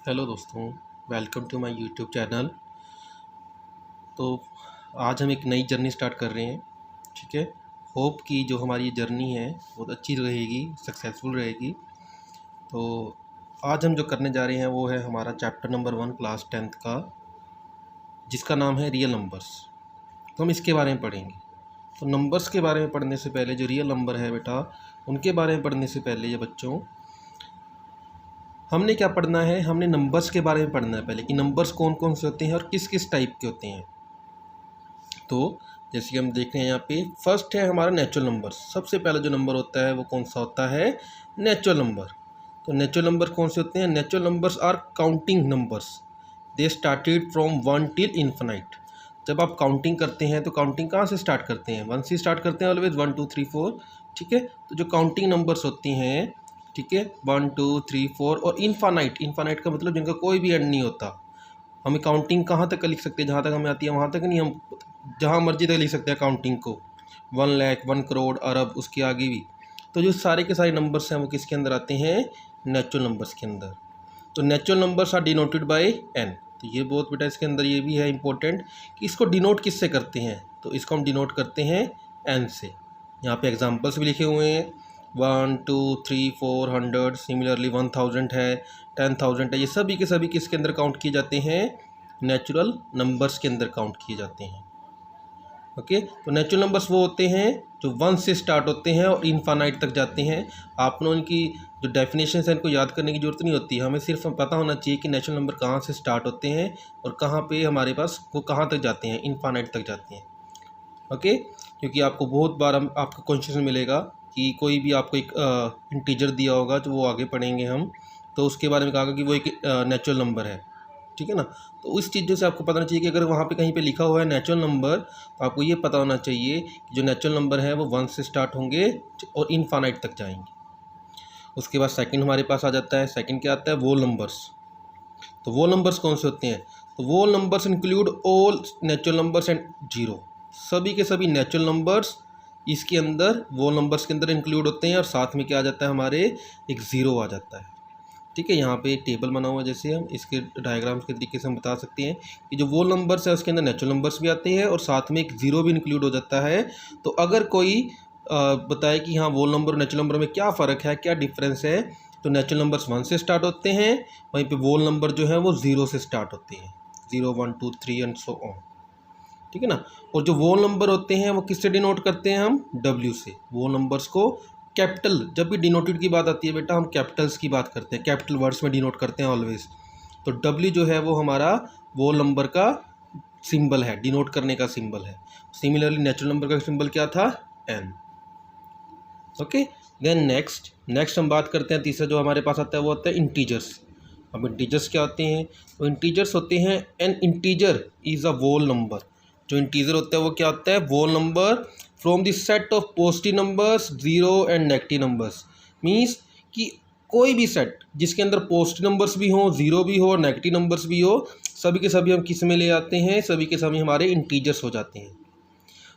Hello दोस्तों, welcome to my YouTube channel. तो आज हम एक नई जर्नी स्टार्ट कर रहे हैं। ठीक है, होप कि जो हमारी जर्नी है बहुत अच्छी रहेगी, सक्सेसफुल रहेगी। तो आज हम जो करने जा रहे हैं वो है हमारा चैप्टर नंबर 1 क्लास 10th का, जिसका नाम है रियल नंबर्स। तो हम इसके बारे में पढ़ेंगे। तो नंबर्स के बारे में पढ़ने से पहले, जो रियल नंबर है बेटा, उनके बारे में पढ़ने से पहले ये बच्चों हमने क्या पढ़ना है, हमने नंबर्स के बारे में पढ़ना है पहले कि नंबर्स कौन कौन से होते हैं और किस किस टाइप के होते हैं। तो जैसे कि हम देख रहे हैं यहाँ पे, फर्स्ट है हमारा नेचुरल नंबर। सबसे पहला जो नंबर होता है वो कौन सा होता है? Natural number. तो नेचुरल नंबर कौन से होते हैं? Natural numbers are counting numbers, they started from 1 till infinite. जब आप काउंटिंग करते हैं तो काउंटिंग कहाँ से स्टार्ट करते हैं? 1 से स्टार्ट करते हैं ऑलवेज, 1 2 3 4। ठीक है, तो जो काउंटिंग नंबर्स होती हैं, ठीक है, 1 2 3 4 और इन्फानाइट। इन्फानाइट का मतलब जिनका कोई भी एंड नहीं होता। हमें काउंटिंग कहाँ तक लिख सकते हैं? जहाँ तक हमें आती है वहाँ तक नहीं, हम जहाँ मर्जी तक लिख सकते हैं काउंटिंग को। 1 लाख, 1 करोड़, अरब, उसके आगे भी। तो जो सारे के सारे नंबर्स हैं वो किसके अंदर आते हैं? नेचुरल नंबर्स के अंदर। तो natural numbers are denoted by N. तो ये बहुत बेटा इसके अंदर ये भी है इंपॉर्टेंट कि इसको डिनोट किससे करते हैं। तो इसको हम डिनोट करते हैं एन से। यहाँ पे एग्जांपल्स भी लिखे हुए हैं, 1 2 3 400, सिमिलरली 1000 है, 10,000 है। ये सभी के सभी किसके अंदर काउंट किए जाते हैं? नेचुरल नंबर्स के अंदर काउंट किए जाते हैं। ओके, तो नेचुरल नंबर्स वो होते हैं जो 1 से स्टार्ट होते हैं और इनफाइनाइट तक जाते हैं। आपने उनकी जो डेफिनेशन है इनको याद करने की ज़रूरत नहीं होती, हमें सिर्फ पता होना चाहिए कि नेचुरल नंबर कहाँ से स्टार्ट होते हैं और कहाँ पे हमारे पास वो कहाँ तक जाते हैं, इनफाइनाइट तक जाते हैं। ओके, क्योंकि आपको बहुत बार आपका क्वेश्चन मिलेगा कि कोई भी आपको एक इंटीजर दिया होगा, जो वो आगे पढ़ेंगे हम, तो उसके बारे में कहा कि वो एक नेचुरल नंबर है। ठीक है ना, तो इस चीज़ों से आपको पता होना चाहिए कि अगर वहाँ पे कहीं पे लिखा हुआ है नेचुरल नंबर, तो आपको ये पता होना चाहिए कि जो नेचुरल नंबर है वो 1 से स्टार्ट होंगे और इनफाइनाइट तक जाएंगे। उसके बाद सेकंड हमारे पास आ जाता है, सेकंड क्या आता है? Whole numbers. तो वोल नंबर्स कौन से होते हैं? तो whole numbers include all natural numbers and zero. सभी के सभी नेचुरल नंबर्स इसके अंदर, वोल नंबर्स के अंदर इंक्लूड होते हैं और साथ में क्या आ जाता है हमारे? एक ज़ीरो आ जाता है। ठीक है, यहाँ पे एक टेबल बना हुआ है, जैसे हम इसके डायग्राम्स के तरीके से हम बता सकते हैं कि जो वो नंबर्स है उसके अंदर नेचुरल नंबर्स भी आते हैं और साथ में एक ज़ीरो भी इंक्लूड हो जाता है। तो अगर कोई बताए कि हाँ वोल नंबर और नेचुरल नंबर में क्या फ़र्क है, क्या डिफरेंस है, तो नेचुरल नंबर्स 1 से स्टार्ट होते हैं, वहीं पे वोल नंबर जो है वो 0 से स्टार्ट होते हैं, 0 1 2 3 एंड सो ऑन। ठीक है ना, और जो वोल नंबर होते हैं वो किससे डिनोट करते हैं? हम W से। वोल नंबर्स को कैपिटल, जब भी डिनोटेड की बात आती है बेटा, हम कैपिटल्स की बात करते हैं, कैपिटल वर्ड्स में डिनोट करते हैं ऑलवेज। तो W जो है वो हमारा वोल नंबर का सिंबल है, डिनोट करने का सिंबल है। सिमिलरली नेचुरल नंबर का सिंबल क्या था? N। ओके, देन नेक्स्ट हम बात करते हैं, तीसरा जो हमारे पास आता है वो होता है इंटीजर्स। अब इंटीजर्स क्या होते हैं? तो इंटीजर्स होते हैं, an integer is a whole number. जो इंटीजर होता है वो क्या होता है? Whole number from the set of positive numbers, zero and negative numbers. Means कि कोई भी सेट जिसके अंदर पॉजिटिव नंबर्स भी हों, ज़ीरो भी हो और नेगेटिव नंबर्स भी हो, सभी के सभी हम किस में ले आते हैं? सभी के सभी हमारे इंटीजर्स हो जाते हैं।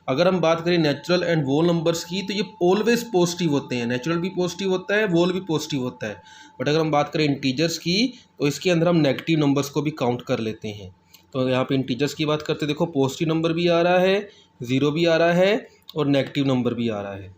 अगर हम बात करें नेचुरल एंड वोल नंबर्स की, तो ये ऑलवेज पॉजिटिव होते हैं। नेचुरल भी पॉजिटिव होता है, वोल भी पॉजिटिव होता है। बट अगर हम बात करें इंटीजर्स की, तो इसके अंदर हम नेगेटिव नंबर्स को भी काउंट कर लेते हैं। तो यहाँ पे इंटीजर्स की बात करते हैं, देखो पॉजिटिव नंबर भी आ रहा है, ज़ीरो भी आ रहा है और नेगेटिव नंबर भी आ रहा है।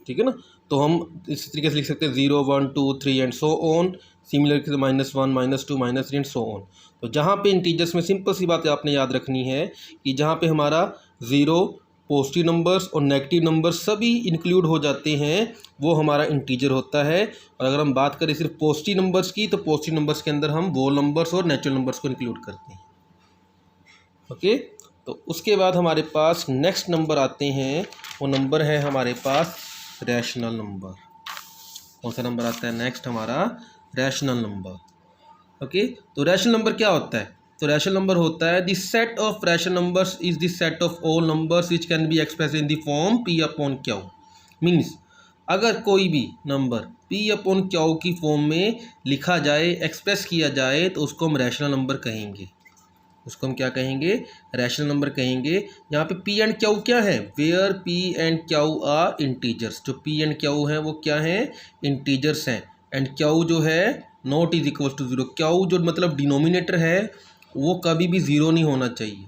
ठीक है ना, तो हम इस तरीके से लिख सकते हैं 0 1 2 3 and so on. Similar -1 -2 -3 and so on. तो जहाँ पे इंटीजर्स में सिंपल सी बात आपने याद रखनी है कि जहाँ पे हमारा ज़ीरो, पॉजिटिव नंबर्स और नेगेटिव नंबर्स सभी इंक्लूड हो जाते हैं, वो हमारा इंटीजर होता है। और अगर हम बात करें सिर्फ पॉजिटिव नंबर्स की, तो पॉजिटिव नंबर्स के अंदर हम वोल नंबर्स और नेचुरल नंबर्स को इंक्लूड करते हैं। ओके, तो उसके बाद हमारे पास नेक्स्ट नंबर आते हैं, वो नंबर है हमारे पास रैशनल नंबर। कौन सा नंबर आता है नेक्स्ट? हमारा रैशनल नंबर। ओके, तो रैशनल नंबर क्या होता है? तो रैशनल नंबर होता है the set of rational numbers is the set of all numbers which can be express in the form P upon Q। Means अगर कोई भी नंबर P अपॉन Q की फॉर्म में लिखा जाए, एक्सप्रेस किया जाए, तो उसको हम रैशनल नंबर कहेंगे। उसको हम क्या कहेंगे? रैशनल नंबर कहेंगे। यहाँ पे P एंड Q क्या है? Where P and Q are integers. जो P एंड Q हैं वो क्या हैं? इंटीजर्स हैं। एंड क्यू जो है not is equal to zero. Q जो मतलब डिनोमिनेटर है वो कभी भी ज़ीरो नहीं होना चाहिए।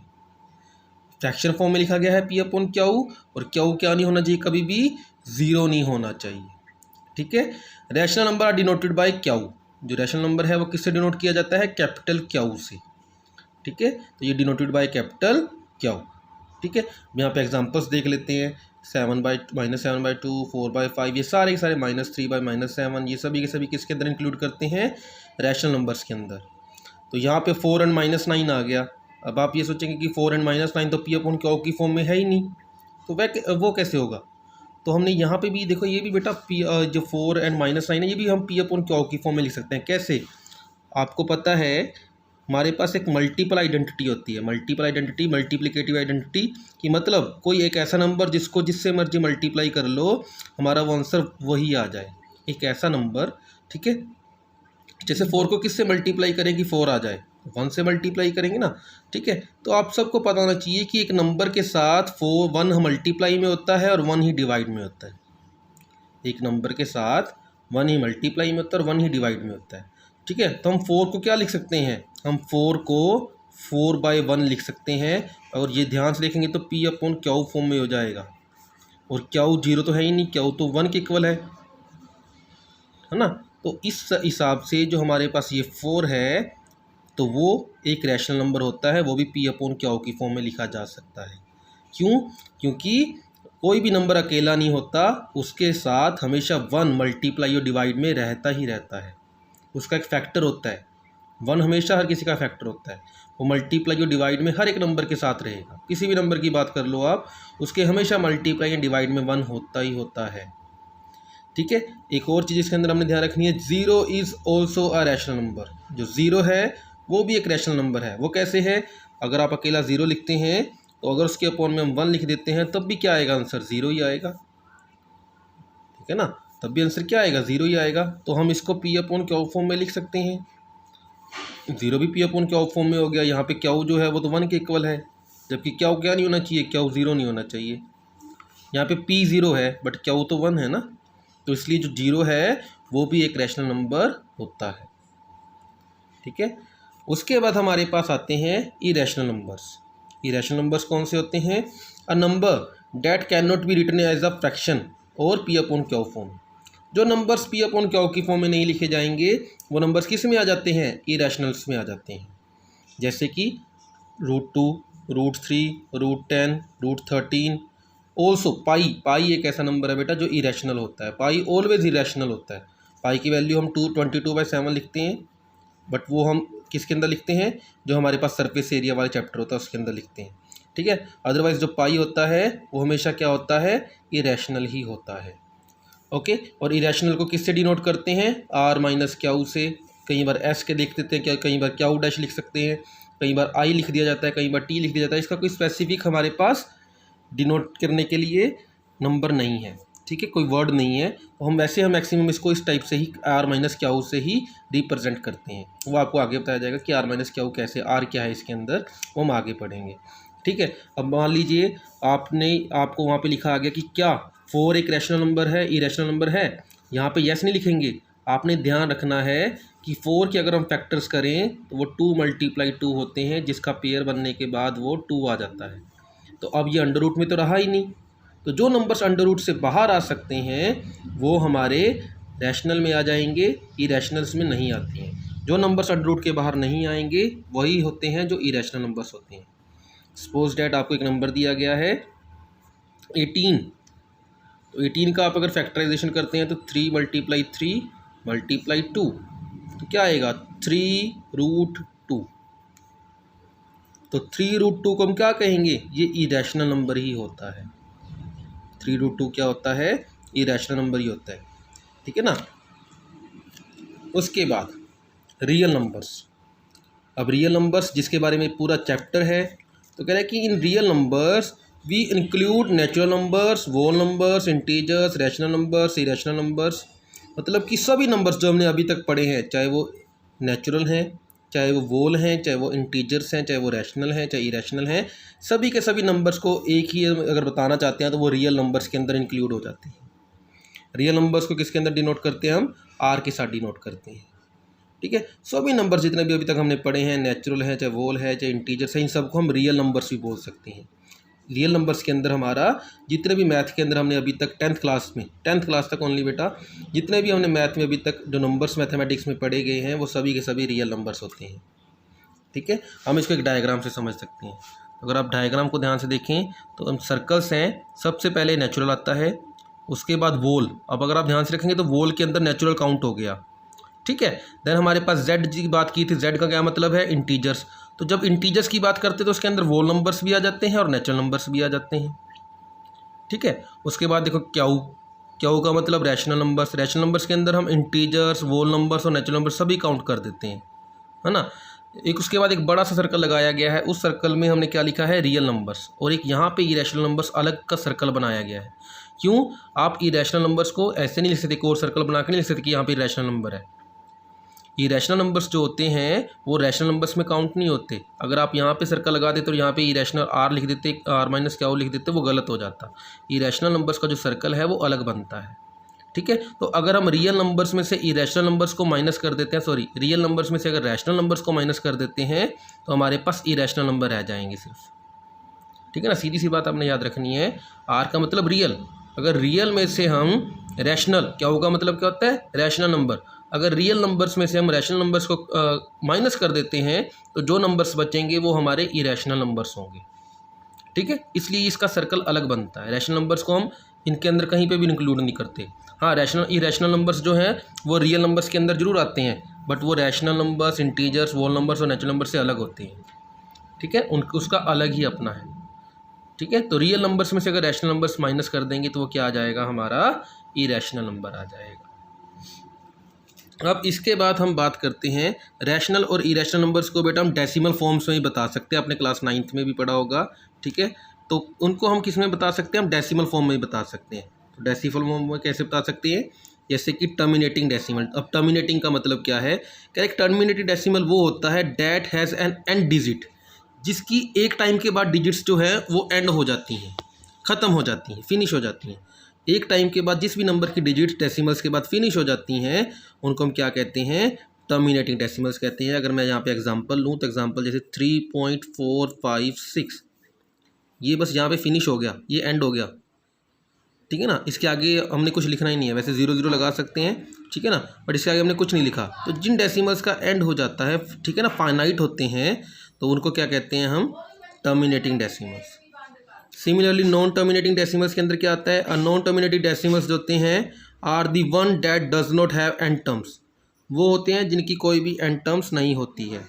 फ्रैक्शन फॉर्म में लिखा गया है पी अपॉन क्यू, और क्यू क्या नहीं होना चाहिए, कभी भी ज़ीरो नहीं होना चाहिए। ठीक है। Rational number are denoted by Q. जो रैशनल नंबर है वो किससे डिनोट किया जाता है, कैपिटल क्यू से। ठीक है, तो ये डिनोटेड बाय कैपिटल क्यू। ठीक है, यहाँ पे एग्जांपल्स देख लेते हैं। 7/-2, 4/5, ये सारे के सारे -3/-7, ये सभी के सभी किसके अंदर इंक्लूड करते हैं, रैशनल नंबर्स के अंदर। तो यहाँ पे 4 और -9 आ गया। अब आप ये सोचेंगे कि 4 और -9 तो पी अपॉन क्यू की फॉर्म में है ही नहीं, तो वो कैसे होगा। तो हमने यहाँ पे भी देखो, ये भी बेटा पी जो 4 और -9 है ये भी हम पी अपॉन क्यू की फॉर्म में लिख सकते हैं। कैसे, आपको पता है हमारे पास एक मल्टीपल आइडेंटिटी होती है। मल्टीपल आइडेंटिटी, मल्टीप्लिकेटिव आइडेंटिटी की मतलब कोई एक ऐसा नंबर जिसको जिससे मर्जी मल्टीप्लाई कर लो हमारा वो आंसर वही आ जाए। एक ऐसा नंबर, ठीक है, जैसे 4 को किससे मल्टीप्लाई करें कि 4 आ जाए, 1 से मल्टीप्लाई करेंगे ना। ठीक है, तो आप सबको पता होना चाहिए कि एक नंबर के साथ 1 मल्टीप्लाई में होता है और 1 ही डिवाइड में होता है। एक नंबर के साथ 1 ही मल्टीप्लाई में होता है और 1 ही डिवाइड में होता है। ठीक है, तो हम 4 को क्या लिख सकते हैं, हम 4 को 4/1 लिख सकते हैं। और ये ध्यान से देखेंगे तो पी अपॉन क्यू फॉर्म में हो जाएगा। और क्यू 0 तो है ही नहीं, क्यू तो 1 के इक्वल है ना। तो इस हिसाब से जो हमारे पास ये 4 है तो वो एक रैशनल नंबर होता है, वो भी पी अपॉन क्यू की फॉर्म में लिखा जा सकता है। क्यों, क्योंकि कोई भी नंबर अकेला नहीं होता, उसके साथ हमेशा 1 मल्टीप्लाई और डिवाइड में रहता ही रहता है। उसका एक फैक्टर होता है, 1 हमेशा हर किसी का फैक्टर होता है। वो मल्टीप्लाई और डिवाइड में हर एक नंबर के साथ रहेगा। किसी भी नंबर की बात कर लो आप, उसके हमेशा मल्टीप्लाई एंड डिवाइड में 1 होता ही होता है। ठीक है, एक और चीज़ इसके अंदर हमने ध्यान रखनी है, 0 is also a rational number. जो 0 है वो भी एक रैशनल नंबर है। वो कैसे है, अगर आप अकेला 0 लिखते हैं तो अगर उसके अपॉन में हम 1 लिख देते हैं तब भी क्या आएगा, आंसर 0 ही आएगा। ठीक है ना, तब भी आंसर क्या आएगा, 0 ही आएगा। तो हम इसको पी अपॉन क्यू फॉर्म में लिख सकते हैं। 0 भी पी अपॉन क्यू फॉर्म में हो गया। यहाँ पे क्यू जो है वो तो 1 के इक्वल है, जबकि क्यू क्या नहीं होना चाहिए, क्यू 0 नहीं होना चाहिए। यहाँ पे पी 0 है बट क्यू तो 1 है ना, तो इसलिए जो 0 है वो भी एक रैशनल नंबर होता है। ठीक है, उसके बाद हमारे पास आते हैं इरेशनल नंबर्स। इरेशनल नंबर्स कौन से होते हैं, a number that can not be written as a fraction और पी अपॉन क्यू फॉर्म। जो नंबर्स पी अपॉन क्यू की फॉर्म में नहीं लिखे जाएंगे वो नंबर्स किस में आ जाते हैं, इरेशनल्स में आ जाते हैं। जैसे कि √2, √3, √10, √13। ऑल्सो पाई एक ऐसा नंबर है बेटा जो इरेशनल होता है। पाई ऑलवेज इरेशनल होता है। पाई की वैल्यू हम 22/7 लिखते हैं, बट वो हम किसके अंदर लिखते हैं, जो हमारे पास सरफेस एरिया वाले चैप्टर होता है उसके अंदर लिखते हैं। ठीक है, अदरवाइज जो पाई होता है वो हमेशा क्या होता है, इरेशनल ही होता है। ओके, और इरेशनल को किससे डिनोट करते हैं, R-Q से। कई बार एस के देख देते हैं, क्या कई बार क्यू डैश लिख सकते हैं, कई बार आई लिख दिया जाता है, कई बार टी लिख दिया जाता है। इसका कोई स्पेसिफिक हमारे पास डिनोट करने के लिए नंबर नहीं है। ठीक है, कोई वर्ड नहीं है, तो हम वैसे हम मैक्सिमम इसको इस टाइप से ही R-Q से ही रिप्रेजेंट करते हैं। वो आपको आगे बताया जाएगा कि R-Q कैसे, R क्या है इसके अंदर, वो हम आगे पढ़ेंगे। ठीक है, अब मान लीजिए आपको वहाँ पे लिखा आ गया कि क्या 4 एक रैशनल नंबर है, इरेशनल नंबर है। यहाँ पे यस नहीं लिखेंगे, आपने ध्यान रखना है कि 4 के अगर हम फैक्टर्स करें तो वो 2 × 2 होते हैं, जिसका पेयर बनने के बाद वो 2 आ जाता है। तो अब ये अंडर रूट में तो रहा ही नहीं, तो जो नंबर्स अंडर रूट से बाहर आ सकते हैं वो हमारे रैशनल में आ जाएंगे, इरेशनल्स में नहीं आते हैं। जो नंबर्स अंडर रूट के बाहर नहीं आएंगे वही होते हैं जो इरेशनल नंबर्स होते हैं। सपोज डैट आपको एक नंबर दिया गया है 18, तो 18 का आप अगर फैक्टराइजेशन करते हैं तो 3 × 3 × 2, तो क्या आएगा 3√2। तो 3√2 को हम क्या कहेंगे, ये इरेशनल नंबर ही होता है। 3√2 क्या होता है, इरेशनल नंबर ही होता है। ठीक है ना। उसके बाद रियल नंबर्स। अब रियल नंबर्स जिसके बारे में पूरा चैप्टर है, तो कह रहा है कि in real numbers we include natural numbers, whole numbers, integers, rational numbers, irrational numbers. मतलब कि सभी नंबर्स जो हमने अभी तक पढ़े हैं, चाहे वो नेचुरल हैं, चाहे वो वोल हैं, चाहे वो इंटीजर्स हैं, चाहे वो रैशनल हैं, चाहे इरेशनल हैं, सभी के सभी नंबर्स को एक ही अगर बताना चाहते हैं तो वो रियल नंबर्स के अंदर इंक्लूड हो जाते हैं। रियल नंबर्स को किसके अंदर डिनोट करते हैं हम, आर के साथ डिनोट करते हैं। ठीक है, सभी नंबर जितने भी अभी तक हमने पढ़े हैं, नेचुरल है चाहे वोल है चाहे इंटीजर्स है, इन सबको हम रियल नंबर्स भी बोल सकते हैं। रियल नंबर्स के अंदर हमारा जितने भी मैथ के अंदर हमने अभी तक 10th क्लास तक ओनली बेटा, जितने भी हमने मैथ में अभी तक जो नंबर्स मैथमेटिक्स में पढ़े गए हैं वो सभी के सभी रियल नंबर्स होते हैं। ठीक है, हम इसको एक डायग्राम से समझ सकते हैं। अगर आप डायग्राम को ध्यान से देखें तो हम सर्कल्स हैं, सबसे पहले नेचुरल आता है, उसके बाद वोल। अब अगर आप ध्यान से रखेंगे तो वोल के अंदर नेचुरल काउंट हो गया। ठीक है, देन हमारे पास जेड की बात की थी, जेड का क्या मतलब है, इंटीजर्स। तो जब इंटीजर्स की बात करते हैं तो उसके अंदर वोल नंबर्स भी आ जाते हैं और नेचुरल नंबर्स भी आ जाते हैं। ठीक है, उसके बाद देखो क्याऊ, क्याऊ का मतलब रैशनल नंबर्स। रैशनल नंबर्स के अंदर हम इंटीजर्स, वोल नंबर्स और नेचुरल नंबर्स सभी काउंट कर देते हैं, है ना। एक उसके बाद एक बड़ा सा सर्कल लगाया गया है, उस सर्कल में हमने क्या लिखा है, रियल नंबर्स, और एक यहाँ पे इरेशनल नंबर्स अलग का सर्कल बनाया गया है। क्यों, आप इरेशनल नंबर्स को ऐसे नहीं लिख सकते, कोर सर्कल बना के नहीं लिख सकते कि यहाँ पे इरेशनल नंबर है। इरेशनल नंबर्स जो होते हैं वो रैशनल नंबर्स में काउंट नहीं होते। अगर आप यहाँ पे सर्कल लगा देते और यहाँ पे इरेशनल आर लिख देते, आर माइनस क्या लिख देते, वो गलत हो जाता। इरेशनल नंबर्स का जो सर्कल है वो अलग बनता है। ठीक है, तो अगर हम रियल नंबर्स में से इरेशनल नंबर्स को माइनस कर देते हैं, सॉरी रियल नंबर्स में से अगर रैशनल नंबर्स को माइनस कर देते हैं तो हमारे पास इरेशनल नंबर रह जाएंगे सिर्फ। ठीक है ना, सीधी सी बात आपने याद रखनी है। आर का मतलब रियल, अगर रियल में से हम रैशनल, क्या होगा मतलब क्या होता है, रैशनल नंबर। अगर रियल नंबर्स में से हम रैशनल नंबर्स को माइनस कर देते हैं तो जो नंबर्स बचेंगे वो हमारे इरेशनल नंबर्स होंगे। ठीक है, इसलिए इसका सर्कल अलग बनता है। रैशनल नंबर्स को हम इनके अंदर कहीं पे भी इंक्लूड नहीं करते। हाँ, इरेशनल नंबर्स जो हैं वो रियल नंबर्स के अंदर जरूर आते हैं, बट वो रैशनल नंबर्स, इंटीजर्स, वोल नंबर्स और नेचुरल नंबर से अलग होते हैं। ठीक है, उसका अलग ही अपना है। ठीक है, तो रियल नंबर्स में से अगर रैशनल नंबर्स माइनस कर देंगे तो वो क्या आ जाएगा, हमारा इरेशनल नंबर आ जाएगा। अब इसके बाद हम बात करते हैं रैशनल और इरेशनल नंबर्स को बेटा हम डेसिमल फॉर्म्स में ही बता सकते हैं, आपने क्लास 9th में भी पढ़ा होगा। ठीक है, तो उनको हम किस में बता सकते हैं, हम डेसिमल फॉर्म में ही बता सकते हैं। तो डेसिमल फॉर्म में कैसे बता सकते हैं, जैसे कि टर्मिनेटिंग डेसिमल। अब टर्मिनेटिंग का मतलब क्या है, क्या एक टर्मिनेटिंग डेसिमल वो होता है that has an and digit, जिसकी एक टाइम के बाद डिजिट्स जो है वो एंड हो जाती हैं, ख़त्म हो जाती हैं, फिनिश हो जाती हैं। एक टाइम के बाद जिस भी नंबर की डिजिट्स डेसिमल्स के बाद फिनिश हो जाती हैं उनको हम क्या कहते हैं, टर्मिनेटिंग डेसिमल्स कहते हैं। अगर मैं यहाँ पे एग्जांपल लूँ तो एग्जांपल जैसे 3.456, ये बस यहाँ पे फिनिश हो गया, ये एंड हो गया। ठीक है ना, इसके आगे हमने कुछ लिखना ही नहीं है, वैसे 0 लगा सकते हैं, ठीक है ना, बट इसके आगे हमने कुछ नहीं लिखा। तो जिन डेसिमल्स का एंड हो जाता है, ठीक है ना, फाइनाइट होते हैं, तो उनको क्या कहते हैं हम, terminating decimals. Similarly non terminating decimals के अंदर क्या आता है, नॉन टर्मिनेटिंग डेसिमल्स जो होते हैं are the one that does not have end terms, वो होते हैं जिनकी कोई भी एंड टर्म्स नहीं होती है।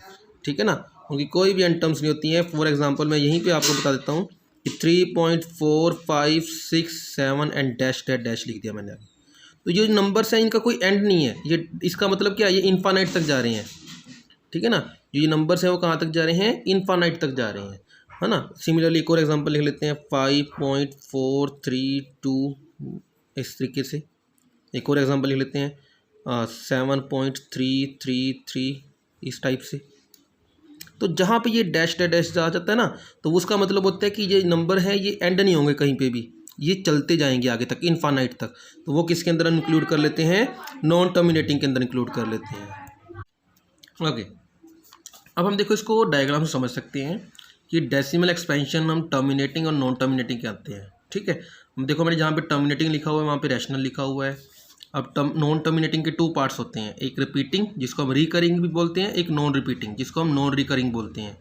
ठीक है ना, उनकी कोई भी एंड टर्म्स नहीं होती है। फॉर एग्जांपल मैं यहीं पे आपको बता देता हूँ कि 3.4567 एंड डैश डैश डैश लिख दिया मैंने। तो ये नंबर्स हैं इनका कोई एंड नहीं है, ये इसका मतलब क्या है, ये इन्फानाइट तक जा रहे हैं। ठीक है ना, ये नंबर्स हैं वो कहाँ तक जा रहे हैं, इन्फानाइट तक जा रहे हैं, है ना। सिमिलरली एक और एग्जांपल लिख लेते हैं 5.432, इस तरीके से एक और एग्जांपल लिख लेते हैं 7.333, इस टाइप से। तो जहाँ पे ये डैश डैश डैश आ जाता है ना, तो उसका मतलब होता है कि ये नंबर है ये एंड नहीं होंगे कहीं पे भी, ये चलते जाएंगे आगे तक, इनफानाइट तक। तो वो किसके अंदर इंक्लूड कर लेते हैं, नॉन टर्मिनेटिंग के अंदर इंक्लूड कर लेते हैं। ओके, अब हम देखो इसको डायग्राम से समझ सकते हैं कि डेसिमल एक्सपेंशन हम टर्मिनेटिंग और नॉन टर्मिनेटिंग के आते हैं। ठीक है, हम देखो मैंने जहाँ पे टर्मिनेटिंग लिखा हुआ है वहाँ पे रैशनल लिखा हुआ है। अब नॉन टर्मिनेटिंग के 2 पार्ट्स होते हैं, एक रिपीटिंग जिसको हम रिकरिंग भी बोलते हैं, एक नॉन रिपीटिंग जिसको हम नॉन रिकरिंग बोलते हैं।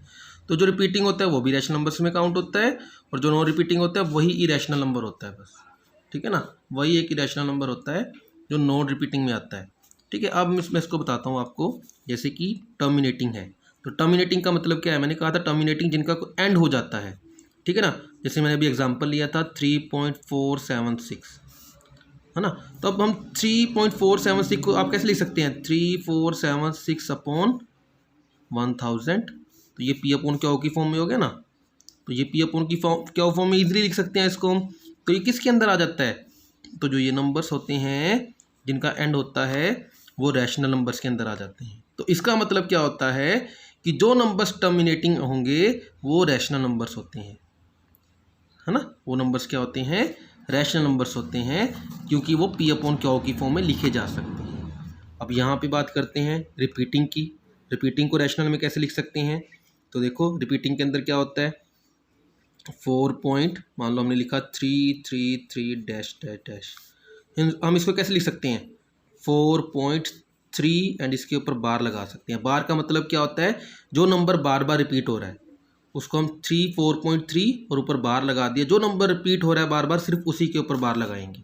तो जो रिपीटिंग होता है वो भी रैशनल नंबर्स में काउंट होता है, और जो नॉन रिपीटिंग होता है वही इरेशनल नंबर होता है बस। ठीक है ना, वही एक इरेशनल नंबर होता है जो नॉन रिपीटिंग में आता है। ठीक है, अब मैं इसको बताता हूँ आपको, जैसे कि टर्मिनेटिंग है। तो टर्मिनेटिंग का मतलब क्या है, मैंने कहा था टर्मिनेटिंग जिनका एंड हो जाता है। ठीक है ना, जैसे मैंने अभी एग्जांपल लिया था 3.476, है ना। तो अब हम 3.476 को आप कैसे लिख सकते हैं, 3476 अपॉन 1000, तो ये पी अपॉन क्यू की फॉर्म में हो गया ना। तो ये पी अपॉन की क्यू फॉर्म में इजीली लिख सकते हैं इसको हम। तो ये किसके अंदर आ जाता है, तो जो ये नंबर्स होते हैं जिनका एंड होता है वो रैशनल नंबर्स के अंदर आ जाते हैं। तो इसका मतलब क्या होता है कि जो नंबर्स टर्मिनेटिंग होंगे वो रैशनल नंबर्स होते हैं, है ना। वो नंबर्स क्या होते हैं, रैशनल नंबर्स होते हैं, क्योंकि वो पी अपॉन क्यू की फॉर्म में लिखे जा सकते हैं। अब यहाँ पे बात करते हैं रिपीटिंग की। रिपीटिंग को रैशनल में कैसे लिख सकते हैं? तो देखो रिपीटिंग के अंदर क्या होता है, 4 पॉइंट, मान लो हमने लिखा 333 डैश डैश डैश, हम इसको कैसे लिख सकते हैं, 4.3 एंड इसके ऊपर बार लगा सकते हैं। बार का मतलब क्या होता है, जो नंबर बार बार रिपीट हो रहा है उसको हम 4.3 और ऊपर बार लगा दिया, जो नंबर रिपीट हो रहा है बार बार सिर्फ उसी के ऊपर बार लगाएंगे,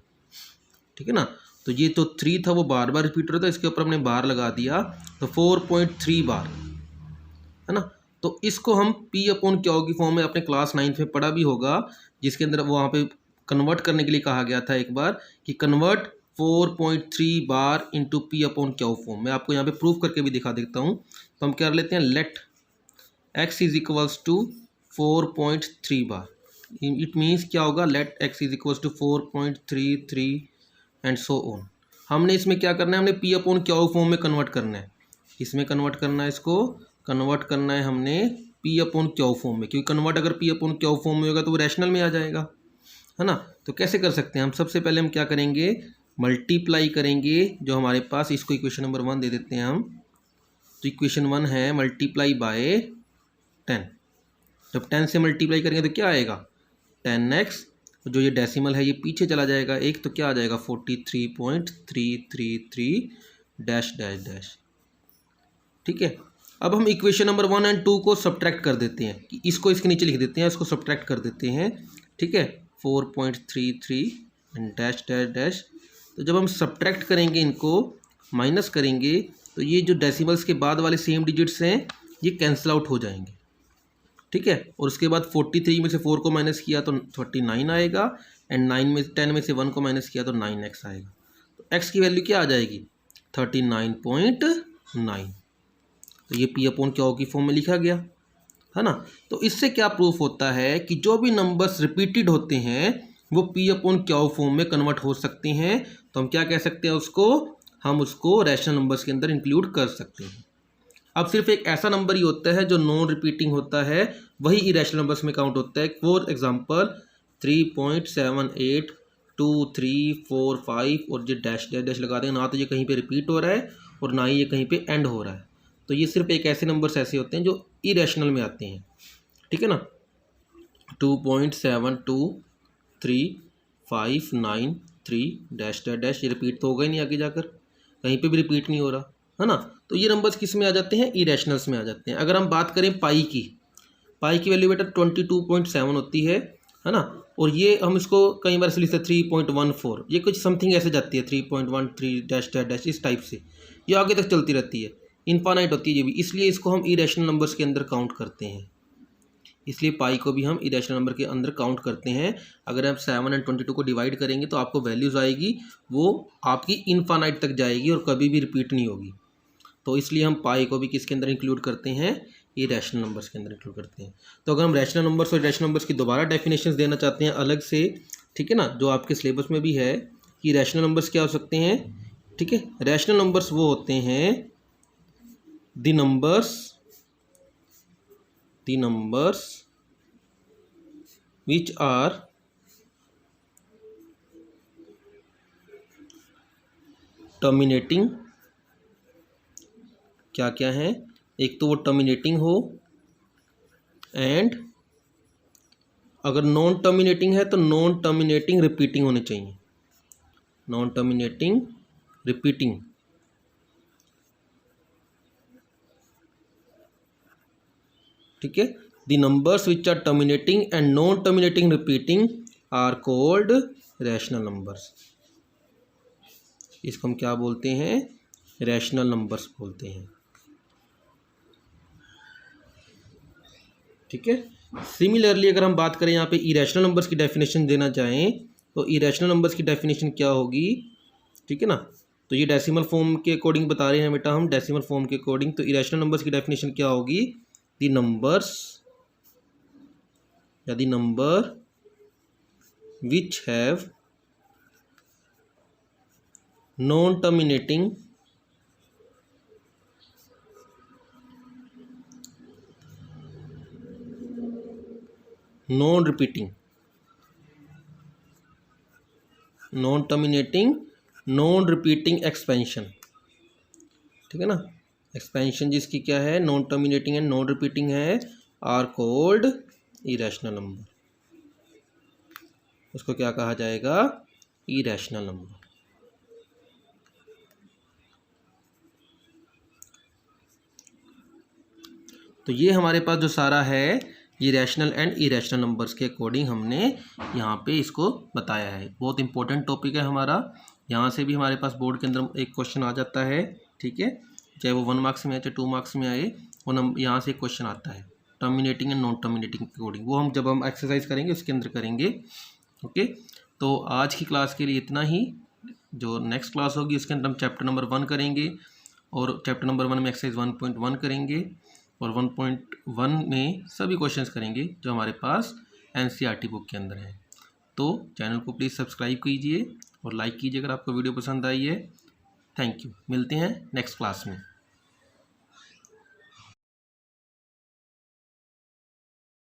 ठीक है ना। तो ये तो 3 था, वो बार बार रिपीट हो रहा था, इसके ऊपर हमने बार लगा दिया तो 4.3 बार, है ना। तो इसको हम P अपॉन क्यू की फॉर्म में अपने क्लास 9 में पढ़ा भी होगा, जिसके अंदर वहाँ पे कन्वर्ट करने के लिए कहा गया था एक बार कि कन्वर्ट 4.3 बार into P upon Q form. मैं आपको यहाँ पे प्रूफ करके भी दिखा देता हूँ। तो हम क्या कर लेते हैं, let x is equals to 4.3 bar, it means क्या होगा, let x is equals to 4.33 and so on. हमने इसमें क्या करना है, हमने P अपॉन क्यू फॉर्म में कन्वर्ट करना है, इसमें कन्वर्ट करना है, इसको कन्वर्ट करना है हमने P अपॉन क्यू फॉर्म में, क्योंकि कन्वर्ट अगर P अपॉन क्यू फॉर्म में होगा तो वो रैशनल में आ जाएगा, है ना। तो कैसे कर सकते हैं हम, सबसे पहले हम क्या करेंगे, मल्टीप्लाई करेंगे जो हमारे पास, इसको इक्वेशन नंबर 1 दे देते हैं हम। तो इक्वेशन 1 है मल्टीप्लाई बाय 10, जब 10 से मल्टीप्लाई करेंगे तो क्या आएगा 10x, जो ये डेसिमल है ये पीछे चला जाएगा एक, तो क्या आ जाएगा 43.333 डैश डैश डैश, ठीक है। अब हम इक्वेशन नंबर 1 एंड 2 को सब्ट्रैक्ट कर देते हैं, कि इसको इसके नीचे लिख देते हैं, इसको सब्ट्रैक्ट कर देते हैं, ठीक है, 4.33 एंड डैश डैश डैश। तो जब हम सब्ट्रैक्ट करेंगे, इनको माइनस करेंगे, तो ये जो डेसिमल्स के बाद वाले सेम डिजिट्स हैं ये कैंसिल आउट हो जाएंगे, ठीक है। और उसके बाद 43 में से 4 को माइनस किया तो 39 आएगा, एंड 10 में से 1 को माइनस किया तो 9x आएगा। तो x की वैल्यू क्या आ जाएगी 39.9। तो ये P अपॉन क्यू की फॉर्म में लिखा गया, है ना। तो इससे क्या प्रूफ होता है कि जो भी नंबर्स रिपीटेड होते हैं वो P अपॉन क्यू फॉर्म में कन्वर्ट हो सकते हैं। तो हम क्या कह सकते हैं उसको, हम उसको रैशनल नंबर्स के अंदर इंक्लूड कर सकते हैं। अब सिर्फ एक ऐसा नंबर ही होता है जो नॉन रिपीटिंग होता है, वही इरेशनल नंबर्स में काउंट होता है। फॉर एग्जांपल 3.782345 और जो डैश डैश डैश लगा देंगे, ना तो ये कहीं पे रिपीट हो रहा है और ना ही ये कहीं पे एंड हो रहा है। तो ये सिर्फ एक ऐसे नंबर्स ऐसे होते हैं जो इरेशनल में आते हैं, ठीक है ना। 2.72359 डैश डैश डैश, ये रिपीट तो होगा ही नहीं, आगे जाकर कहीं पे भी रिपीट नहीं हो रहा, है ना। तो ये नंबर्स किस में आ जाते हैं, इरेशनल्स में आ जाते हैं। अगर हम बात करें पाई की वैल्यू बेटा 22.7 होती है ना। और ये हम इसको कई बार से लिखते हैं 3.14, ये कुछ समथिंग ऐसे जाती है 3.13 डैश डैश डैश, इस टाइप से ये आगे तक चलती रहती है, इनफाइनाइट होती है ये भी, इसलिए इसको हम इरेशनल नंबर्स के अंदर काउंट करते हैं। इसलिए पाई को भी हम इरेशनल नंबर के अंदर काउंट करते हैं। अगर आप 7 एंड 22 को डिवाइड करेंगे तो आपको वैल्यूज़ आएगी, वो आपकी इनफाइनाइट तक जाएगी और कभी भी रिपीट नहीं होगी। तो इसलिए हम पाई को भी किसके अंदर इंक्लूड करते हैं, ये रैशनल नंबर्स के अंदर इंक्लूड करते हैं। तो अगर हम रैशनल नंबर्स और रैशनल नंबर्स की दोबारा डेफिनेशंस देना चाहते हैं अलग से, ठीक है ना, जो आपके सिलेबस में भी है कि रैशनल नंबर्स क्या हो सकते हैं, ठीक है। रैशनल नंबर्स वो होते हैं the numbers which are terminating, क्या क्या है, एक तो वो टर्मिनेटिंग हो, एंड अगर नॉन टर्मिनेटिंग है तो नॉन टर्मिनेटिंग रिपीटिंग होने चाहिए, नॉन टर्मिनेटिंग रिपीटिंग, ठीक है। The numbers which are terminating and non terminating repeating are called rational numbers. इसको हम क्या बोलते हैं, रैशनल नंबर्स बोलते हैं, ठीक है। सिमिलरली अगर हम बात करें यहाँ पे इरेशनल नंबर्स की डेफिनेशन देना चाहें तो इरेशनल नंबर्स की डेफिनेशन क्या होगी, ठीक है ना। तो ये डेसिमल फॉर्म के अकॉर्डिंग बता रहे हैं बेटा हम, डेसिमल फॉर्म के अकॉर्डिंग। तो इरेशनल नंबर्स की डेफिनेशन क्या होगी, द नंबर्स या the number which have non terminating non repeating non terminating non repeating expansion, ठीक है ना। एक्सपेंशन जिसकी क्या है, non terminating and non repeating है, आर कॉल्ड इरेशनल नंबर। उसको क्या कहा जाएगा, इरेशनल नंबर। तो ये हमारे पास जो सारा है ये रैशनल एंड इरेशनल नंबर्स के अकॉर्डिंग हमने यहाँ पे इसको बताया है। बहुत इंपॉर्टेंट टॉपिक है हमारा, यहाँ से भी हमारे पास बोर्ड के अंदर एक क्वेश्चन आ जाता है, ठीक है, चाहे वो 1 मार्क्स में आए चाहे 2 मार्क्स में आए, वो यहाँ से एक क्वेश्चन आता है टर्मिनेटिंग एंड नॉन टर्मिनेटिंग के अकॉर्डिंग। वो हम जब हम एक्सरसाइज करेंगे उसके अंदर करेंगे। ओके, तो आज की क्लास के लिए इतना ही। जो नेक्स्ट क्लास होगी उसके अंदर हम चैप्टर नंबर 1 करेंगे, और चैप्टर नंबर 1 में एक्सरसाइज 1.1 करेंगे, और 1.1 में सभी क्वेश्चंस करेंगे जो हमारे पास एनसीईआरटी बुक के अंदर हैं। तो चैनल को प्लीज़ सब्सक्राइब कीजिए और लाइक कीजिए अगर आपको वीडियो पसंद आई है। थैंक यू, मिलते हैं नेक्स्ट क्लास में।